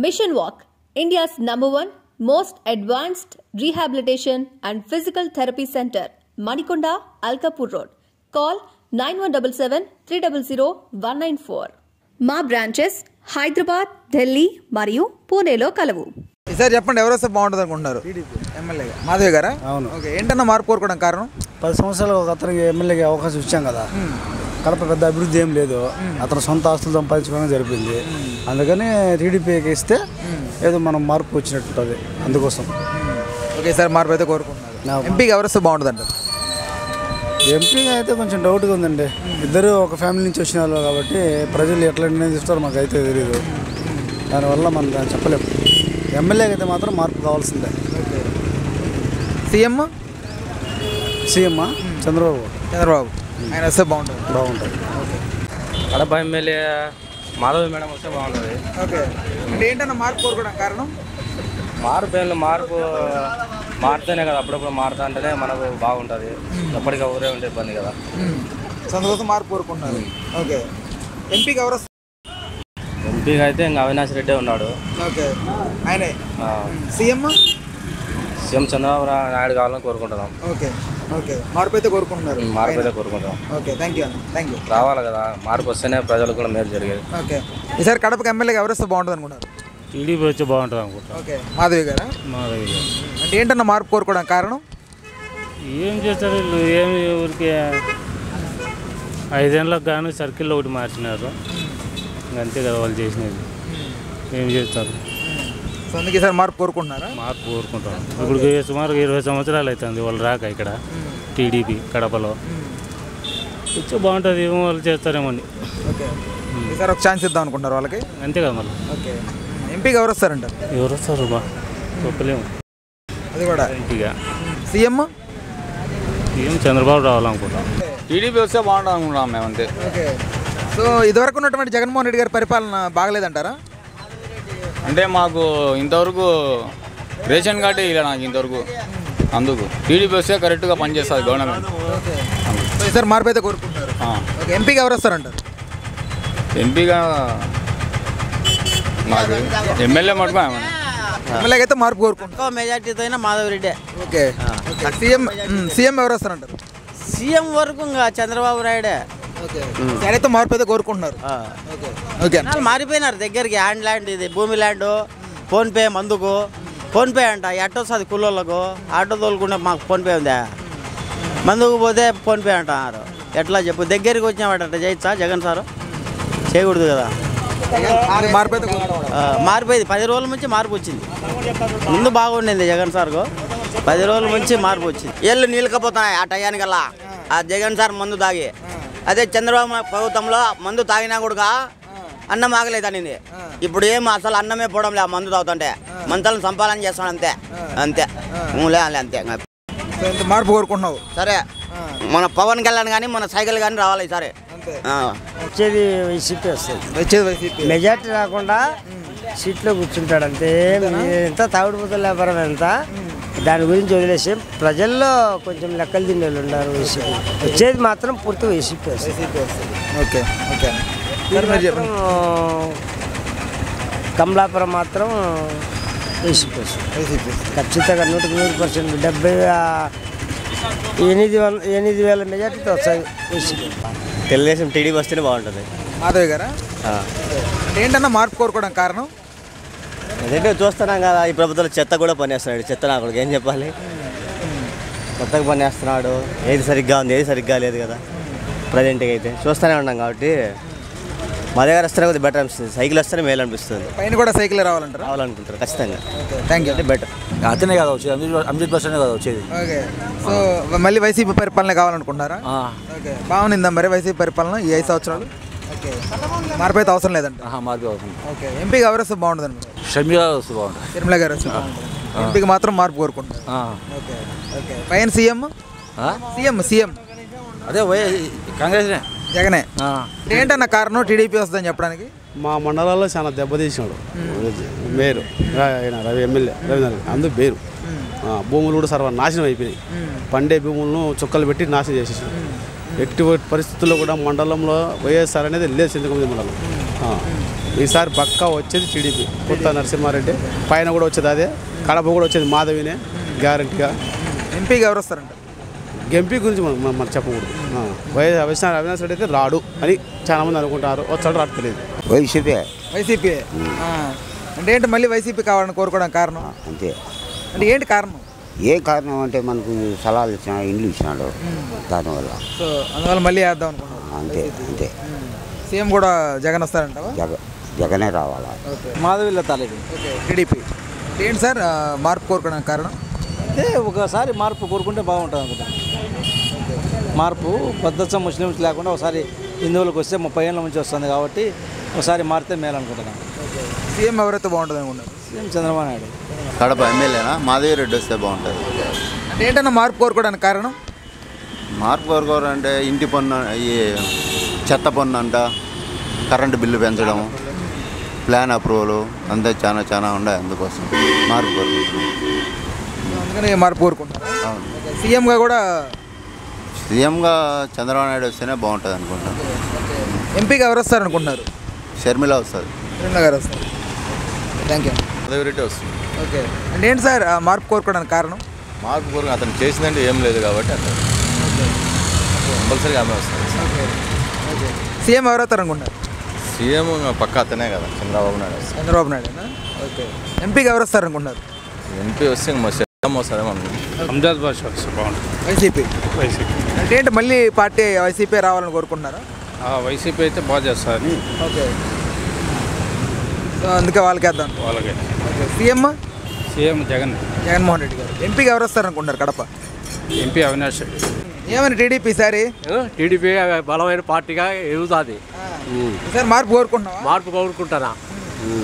Mission Walk, India's #1 most advanced rehabilitation and physical therapy center, Manikonda, Alkapur Road. Call 9177-300-194. మా branches Hyderabad, Delhi మరియు పూణేలో కలవు. ఈసారి చెప్పండి, ఎవరు వస్తే బాగుంటుంది అనుకుంటున్నారు? ఎమ్మెల్యేగా మాధవి గారా? అవును. ఓకే, ఏంటన్నా మార్పు కోరుకోవడం కారణం? 10 సంవత్సరాలు ఒక అతనికి ఎమ్మెల్యేగా అవకాశం ఇచ్చాం కదా. కడప పెద్ద అభివృద్ధి ఏం లేదు, అతను సొంత ఆస్తులు సంపాదించుకోవడం జరిపింది. అందుకని టీడీపీకి ఇస్తే ఏదో మనం మార్పు వచ్చినట్టు ఉంటుంది, అందుకోసం. ఓకే, సార్ మార్పు అయితే కోరుకుంటున్నారు. ఎంపీకి ఎవరు వస్తే బాగుంటుంది అంటారు? ఎంపీగా అయితే కొంచెం డౌట్గా ఉందండి. ఇద్దరు ఒక ఫ్యామిలీ నుంచి వచ్చిన వాళ్ళు కాబట్టి ప్రజలు ఎట్లా నిర్ణయిస్తారో మాకు అయితే తెలియదు. దానివల్ల మనం దాన్ని చెప్పలేము. ఎమ్మెల్యేకి అయితే మాత్రం మార్పు కావాల్సిందే. సీఎం చంద్రబాబు ఆయన వస్తే బాగుంటుంది. కడప ఎమ్మెల్యే మాధవి మేడం వస్తే బాగుంటుంది. ఓకే, అంటే ఏంటన్నా మార్పు కోరుకోవడం కారణం? మార్పు మారితేనే కదా, అప్పుడప్పుడు మారుతా అంటేనే మనకు బాగుంటుంది. ఎప్పటికీ ఊరే ఉంటే ఇబ్బంది కదా, సంతోషం మార్పు కోరుకుంటున్నారు. ఓకే, ఎంపీకి ఎవరు? ఎంపీగా అయితే ఇంకా అవినాష్ రెడ్డి ఉన్నాడు. ఓకే, ఆయనే. సీఎం చంద్రబాబు నాయుడు కావాలని కోరుకుంటున్నాం. ఓకే, మార్పు అయితే కోరుకుంటున్నారు. Okay, thank you. రావాలి కదా, మార్పు వస్తేనే ప్రజలకు కూడా మేలు జరిగేది. ఓకే, ఈసారి కడపకి ఎమ్మెల్యేగా ఎవరు వస్తే బాగుంటుంది అనుకున్నారు? టీడీపీ వచ్చి బాగుంటుంది అనుకుంటా. ఓకే, మాధవి గారా? అంటే ఏంటన్నా మార్పు కోరుకోవడం కారణం? ఏం చేస్తారు వీళ్ళు, ఏమి ఊరికి 5 ఏళ్ళకి కానీ సర్కిల్లో ఒకటి మార్చినారు, అంతే కదా వాళ్ళు చేసినది. ఏం చేస్తారు? సో అందుకే ఈసారి మార్పు కోరుకుంటున్నారా? మార్పు కోరుకుంటాం. ఇప్పుడు సుమారు 20 సంవత్సరాలు అవుతుంది వాళ్ళు రాక ఇక్కడ టీడీపీ కడపలో. వచ్చి బాగుంటుంది, ఏమో వాళ్ళు చేస్తారేమో అని. ఓకే, ఈసారి ఒక ఛాన్స్ ఇద్దాం అనుకుంటారు వాళ్ళకి, అంతే కదా మళ్ళీ. ఓకే, ఎంపీకి ఎవరు వస్తారంటారు? ఎవరు వస్తారు బా చెప్పలేము. అది కూడా ఎంపీగా సీఎం చంద్రబాబు రావాలనుకుంటాం. టీడీపీ వస్తే బాగుంటుంది అనుకుంటాం మేము, అంతే. ఓకే, సో ఇదివరకు ఉన్నటువంటి జగన్మోహన్ రెడ్డి గారి పరిపాలన బాగలేదంటారా? అంటే మాకు ఇంతవరకు రేషన్ కార్డే ఇలా నాకు ఇంతవరకు, అందుకు టీడీపీ వస్తే కరెక్ట్గా పనిచేస్తుంది గవర్నమెంట్. సో ఈసారి మార్పు అయితే కోరుకుంటున్నారు. ఓకే, ఎంపీకి ఎవరు వస్తారంటారు? ఎంపీగా మాకు ఎమ్మెల్యే మటుకు ఎమ్మెల్యేకి అయితే మార్పు కోరుకుంటారు. మెజార్టీతో అయినా మాధవ్ రెడ్డి. ఓకే, సీఎం ఎవరు వస్తారంటారు? సీఎం వరకు ఇంకా చంద్రబాబు నాయుడే. ఓకే, అయితే మార్పు అయితే కోరుకుంటున్నారు. ఓకే, మారిపోయినారు దగ్గరికి. హ్యాండ్ ల్యాండ్, ఇది భూమి ల్యాండ్, ఫోన్పే మందుకు, ఫోన్పే అంట. ఎట్ట వస్తుంది కూలోళ్ళకు? ఆటో తోలుకుంటే మాకు ఫోన్పే ఉందా? మందుకు పోతే ఫోన్పే అంటున్నారు. ఎట్లా చెప్పు? దగ్గరికి వచ్చినామట చేయొచ్చా జగన్ సారు? చేయకూడదు కదా. మారిపోయింది. 10 రోజుల నుంచి మార్పు వచ్చింది. ముందు బాగుండింది జగన్ సార్కు, 10 రోజుల నుంచి మార్పు వచ్చింది. ఏళ్ళు నీళ్ళకపోతున్నాయి ఆ టయానికల్లా ఆ జగన్ సార్ మందు తాగి. అదే చంద్రబాబు ప్రభుత్వంలో మందు తాగినా కూడా అన్నం ఆగలేదనింది. ఇప్పుడు ఏం అసలు అన్నమే పోవడం లే, మందు తాగుతుంటే మంతలను సంపాదన చేస్తాడు, అంతే అంతే అంతే. మార్పు కోరుకుంటున్నావు? సరే, మన పవన్ కళ్యాణ్ కానీ మన సైకిల్ కానీ రావాలి ఈసారి. వచ్చేది వైసీపీ వస్తుంది. మెజార్టీ రాకుండా సీట్లో కూర్చుంటాడు అంతే. ఎంత తాగుడు పూతల వ్యాపారం ఎంత, దాని గురించి వదిలేసి ప్రజల్లో కొంచెం లెక్కలు తినే వాళ్ళు ఉన్నారు. వైసీపీ వచ్చేది మాత్రం పూర్తి వైసీపీ వస్తుంది. ఓకే, కమలాపురం మాత్రం వైసీపీ వస్తుంది ఖచ్చితంగా 100%. 78,000 మెజార్టీతో వస్తాయి వైసీపీ. తెలుగుదేశం టీడీపీ వస్తేనే బాగుంటుంది. మాధవి గారా? ఏంటన్నా మార్పు కోరుకోవడం కారణం? అదేంటే చూస్తున్నాం కదా, ఈ ప్రభుత్వంలో చెత్త కూడా పనిచేస్తున్నాడు. చెత్త నాకు ఏం చెప్పాలి, కొత్తగా పనిచేస్తున్నాడు. ఏది సరిగ్గా ఉంది, ఏది సరిగ్గా లేదు కదా. ప్రజెంట్గా అయితే చూస్తూనే ఉన్నాం కాబట్టి మా దగ్గర వస్తేనే కొద్దిగా బెటర్ అనిపిస్తుంది. సైకిల్ వస్తేనే మేలు అనిపిస్తుంది. పైన కూడా సైకిల్ రావాలనుకుంటారు ఖచ్చితంగా. Thank you. బెటర్ అతనే కదా వచ్చేది, 100% కదా వచ్చేది. ఓకే, సో మళ్ళీ వైసీపీ పరిపాలన కావాలనుకుంటున్నారా? ఓకే, బాగుందా మరి వైసీపీ పరిపాలన ఈ 5 సంవత్సరాలు? ఓకే, మార్పు అయితే అవసరం లేదంట. మార్పు అవసరం. ఓకే, ఎంపీకి ఎవరు వస్తే బాగుంటుంది? షర్మిల వస్తే బాగుంటుంది. షర్మిల గారు వస్తే బాగుంటుంది. ఎంపీకి మాత్రం మార్పు కోరుకుంటున్నారు. ఓకే, పైన సీఎం అదే కాంగ్రెస్ జగనే. ఏంటన్న కారణం టీడీపీ వస్తుందని చెప్పడానికి? మా మండలాల్లో చాలా దెబ్బతీసినాడు మేరు రవి ఎమ్మెల్యే రవీంద్ర. అందుకు పేరు భూములు కూడా సర్వనాశనం అయిపోయినాయి. పండే భూములను చుక్కలు పెట్టి నాశనం చేసేసాడు. ఎట్టి పరిస్థితుల్లో కూడా మండలంలో వైఎస్ఆర్ అనేది లేదు. చింతకుంది మండలం ఈసారి పక్కా వచ్చేది టీడీపీ కొత్త నరసింహారెడ్డి, పైన కూడా వచ్చేది అదే, కడప కూడా వచ్చేది మాధవినే గ్యారెంటీగా. ఎంపీగా ఎవరు వస్తారంట? ఎంపీ గురించి మనం చెప్పకూడదు. అవినాష్ రెడ్డి అయితే రాడు అని చాలా మంది అనుకుంటారు, వచ్చాడు రాడు తెలియదు. వైసీపీ అంటే ఏంటి మళ్ళీ వైసీపీ కావాలని కోరుకోవడానికి కారణం? అంతే. అంటే ఏంటి కారణం? ఏ కారణం అంటే మనకు సలహాలు ఇచ్చినాడు, ఇండ్లు ఇచ్చినాడు, దానివల్ల. సో అందువల్ల మళ్ళీ వేద్దాం అనుకున్నాను. అంతే అంతే. సీఎం కూడా జగన్ వస్తారంటావా? జగనే రావాలా. మాధవిలో తాలేదు. Okay, TDP. ఏంటి సార్ మార్పు కోరుకోవడానికి కారణం? అంటే ఒకసారి మార్పు కోరుకుంటే బాగుంటుంది అనుకుంటాను. మార్పు పద్ధతి ముస్లిమ్స్ లేకుండా ఒకసారి హిందువులకు వస్తే 30 ఏళ్ళ నుంచి వస్తుంది కాబట్టి ఒకసారి మారితే మేలు అనుకుంటున్నాను. సీఎం ఎవరైతే బాగుంటుంది అనుకుంటారు? సీఎం చంద్రబాబు నాయుడు. కడప ఎమ్మెల్యేనా మాధవి రెడ్డి వస్తే బాగుంటుంది. అంటే ఏంటన్నా మార్పు కోరుకోవడానికి కారణం? మార్పు కోరుకోవాలంటే ఇంటి పన్ను, ఈ చెత్త పన్ను అంట, కరెంటు బిల్లు పెంచడం, ప్లాన్ అప్రూవల్ అంతే చాలా ఉన్నాయి. అందుకోసం మార్పు కోరుకుంటున్నాం. అందుకని మార్పు కోరుకుంటారు. అవును. సీఎంగా కూడా సీఎంగా చంద్రబాబు నాయుడు వస్తేనే బాగుంటుంది అనుకుంటాను. ఎంపీగా ఎవరు వస్తారు అనుకుంటున్నారు? షర్మిల వస్తుంది. షర్మిల గారు వస్తారు. Thank you. మాధవి రెడ్డి వస్తుంది. ఓకే. అంటే ఏంటి సార్ మార్పు కోరుకోవడానికి కారణం? మార్పు కోరుకు అతను చేసిందంటే ఏం లేదు కాబట్టి అతను కంపల్సరీగా ఆమె వస్తుంది. ఓకే. సీఎం ఎవరు అవుతారు అనుకుంటున్నారు? సీఎం పక్క అతనే కదా, చంద్రబాబు నాయుడు. చంద్రబాబు నాయుడు. ఓకే. ఎంపీగా ఎవరు వస్తారు అనుకుంటున్నారు? ఎంపీ వస్తే వస్తుందేమో. అంజాద్ బాషా వస్తే బాగుంటుంది. వైసీపీ. అంటే ఏంటి మళ్ళీ పార్టీ వైసీపీ రావాలని కోరుకుంటున్నారా? వైసీపీ అయితే బాగా చేస్తారు. ఓకే. సో అందుకే వాళ్ళకి వేద్దాం. వాళ్ళకే. ఓకే. సీఎం జగన్మోహన్ రెడ్డి గారు. ఎంపీగా ఎవరు వస్తారు అనుకుంటున్నారు కడప? ఎంపీ అవినాష్ రెడ్డి. ఏమని టీడీపీ సారి? టీడీపీ బలమైన పార్టీగా ఎదుగుతుంది. సార్ మార్పు కోరుకుంటున్నావా? మార్పు కోరుకుంటానా.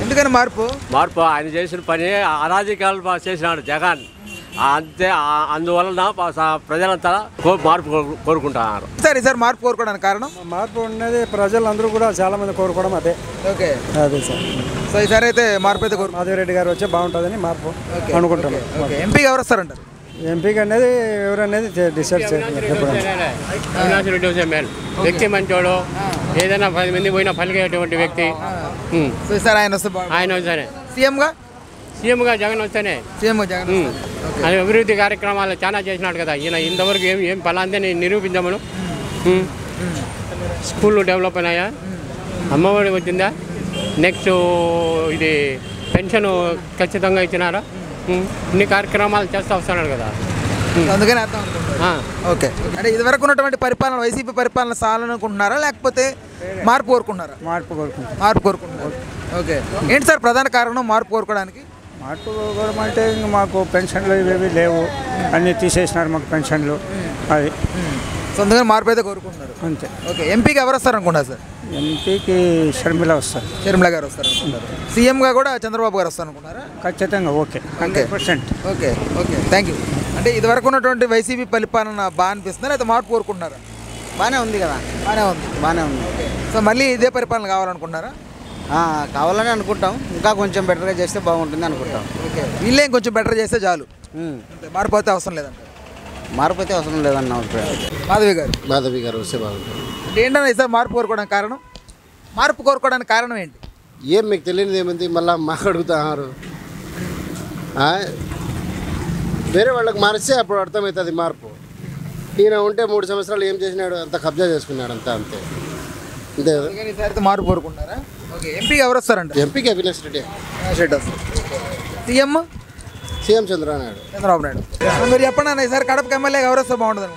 ఎందుకని మార్పు? ఆయన చేసిన పని అరాజకాలు చేసినాడు జగన్, అంతే. అందువలన ప్రజలంతా మార్పు కోరుకుంటున్నారు. సార్ ఈసారి మార్పు కోరుకోవడానికి కారణం? మార్పు ఉన్నది ప్రజలందరూ కూడా చాలా మంది కోరుకోవడం అదే. ఓకే. అదే సార్. సో ఈసారి అయితే మార్పు అయితే మాధవి రెడ్డి గారు వచ్చే బాగుంటుందని మార్పు అనుకుంటాను. ఎంపీగా ఎవరు వస్తారంటారు? ఎంపీకి అనేది ఎవరనేది డిసైడ్ చేయాలి. అవినాష్ రెడ్డి వచ్చే మేలు, వ్యక్తి మంచోడు, ఏదైనా 10 మంది పోయినా పలికేటువంటి వ్యక్తి. సో ఈసారి ఆయన వస్తే ఆయన వస్తేనే. సీఎంగా జగన్ వస్తేనే. జగన్. అది అభివృద్ధి కార్యక్రమాలు చాలా చేసినాడు కదా ఈయన. ఇంతవరకు ఏం ఫలాంతే నిరూపించమను. స్కూళ్ళు డెవలప్ అయినాయా, అమ్మఒడి వచ్చిందా, నెక్స్ట్ ఇది పెన్షన్ ఖచ్చితంగా ఇచ్చినారా, ఇన్ని కార్యక్రమాలు చేస్తూ వస్తున్నాడు కదా. అందుకని అర్థం. ఓకే. అంటే ఇదివరకు ఉన్నటువంటి పరిపాలన, వైసీపీ పరిపాలన చాలనుకుంటున్నారా లేకపోతే మార్పు కోరుకుంటున్నారా? మార్పు కోరుకుంటున్నారు. ఓకే. ఏంటి సార్ ప్రధాన కారణం మార్పు కోరుకోవడానికి? మార్పు కోరుకోవడం అంటే ఇంక మాకు పెన్షన్లు ఇవేవి లేవు, అన్నీ తీసేసినారు మాకు పెన్షన్లు. అది సొంతంగా మార్పు అయితే కోరుకుంటున్నారు. అంతే. ఓకే. ఎంపీకి ఎవరు వస్తారు అనుకుంటారు సార్? ఎంపీకి షర్మిల వస్తారు. షర్మిల గారు వస్తారు అనుకుంటారు. సీఎంగా కూడా చంద్రబాబు గారు వస్తారు అనుకుంటారా? ఖచ్చితంగా. ఓకే. 100%. ఓకే. Thank you. అంటే ఇదివరకు ఉన్నటువంటి వైసీపీ పరిపాలన బాగా అనిపిస్తుందా అయితే మార్పు కోరుకుంటున్నారా? బాగానే ఉంది కదా. బాగానే ఉంది. సో మళ్ళీ ఇదే పరిపాలన కావాలనుకుంటున్నారా? కావాలని అనుకుంటాం. ఇంకా కొంచెం బెటర్గా చేస్తే బాగుంటుంది అనుకుంటాం. ఓకే. వీళ్ళేం కొంచెం బెటర్ చేస్తే చాలు, మార్పు అయితే అవసరం లేదంట. మార్పు అయితే అవసరం లేదన్న మాధవి గారు వస్తే బాగుంటుంది. అంటే ఏంటన్నా ఈసారి మార్పు కోరుకోవడానికి కారణం? మార్పు కోరుకోవడానికి కారణం ఏంటి? ఏం మీకు తెలియనిది ఏమైంది మళ్ళీ మాకు అడుగుతున్నారు. వేరే వాళ్ళకి మారిస్తే అప్పుడు అర్థమవుతుంది మార్పు. ఈయన ఉంటే 3 సంవత్సరాలు ఏం చేసినాడు, అంత కబ్జా చేసుకున్నాడు, అంతే అంతే కదా. ఈసారి మార్పు కోరుకుంటారా? ఓకే. ఎంపీకి ఎవరు వస్తారంట? ఎంపీకి అవినాష్ రెడ్డి వస్తారు. సీఎం చంద్రబాబు నాయుడు. మీరు చెప్పండి అన్న, ఈసారి కడపకి ఎమ్మెల్యేగా ఎవరు వస్తే బాగుంటుంది?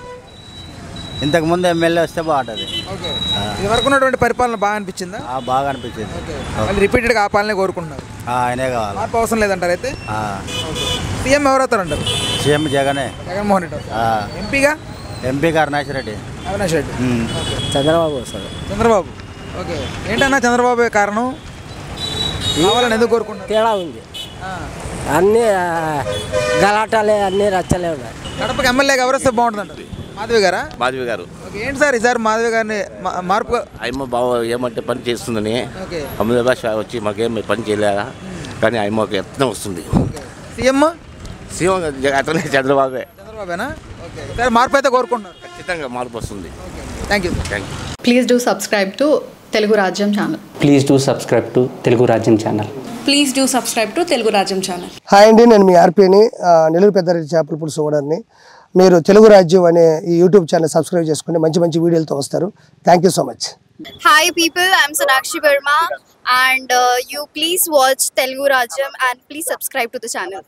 ఇంతకుముందు ఎమ్మెల్యే వస్తే బాగుంటుంది. ఓకే. ఇది వరకు ఉన్నటువంటి పరిపాలన బాగా అనిపించిందా? బాగా అనిపించింది. మళ్ళీ రిపీటెడ్గా ఆ పాలనే కోరుకుంటున్నారు. ఆయనే కావాలి. మార్పు అవసరం లేదంటారు అయితే? సీఎం ఎవరు అవుతారంటారు? సీఎం జగన్మోహన్ రెడ్డి. ఎంపీకి అవినాష్ రెడ్డి. చంద్రబాబు వస్తాడు. చంద్రబాబు. ఓకే. ఏంటన్నా చంద్రబాబు కారణం? కావాలని ఎందుకు కోరుకుంటున్నారు? తేడా ఉంది, అన్నీ గలాటాలే, అన్నీ రచ్చలే ఉన్నాయి. కడపకి ఎమ్మెల్యేగా ఎవరు వస్తే బాగుంటుంది అంటారు? మాధవి గారు. ఓకే. ఏంటి సార్ ఈసారి మాధవి గారిని మార్పు? ఆయమ్మ బాగా ఏమంటే పని చేస్తుందని అమృత భాష వచ్చి మాకేం పని చేయలేదా, కానీ ఆయమ్మకి యత్నం వస్తుంది. సీఎం అతనే చంద్రబాబేనా? ఓకే. సార్ మార్పు అయితే కోరుకుంటున్నారు. ఖచ్చితంగా మార్పు వస్తుంది. Thank you. Please do subscribe to Telugu Rajyam channel. Please do subscribe to Telugu Rajyam channel. Please do subscribe to Telugu Rajyam channel. Hi అండి, నేను మీ ఆర్పీని, నెల్లూరు పెద్దారెడ్డి చేపల పులుసు ఓనర్ని. మీరు తెలుగు రాజ్యం అనే ఈ యూట్యూబ్ ఛానల్ సబ్స్క్రైబ్ చేసుకుని మంచి మంచి వీడియోలతో వస్తారు. Thank you so much. Hi people, I'm Sonakshi Verma and you please watch Telugu Rajyam and please subscribe to the channel.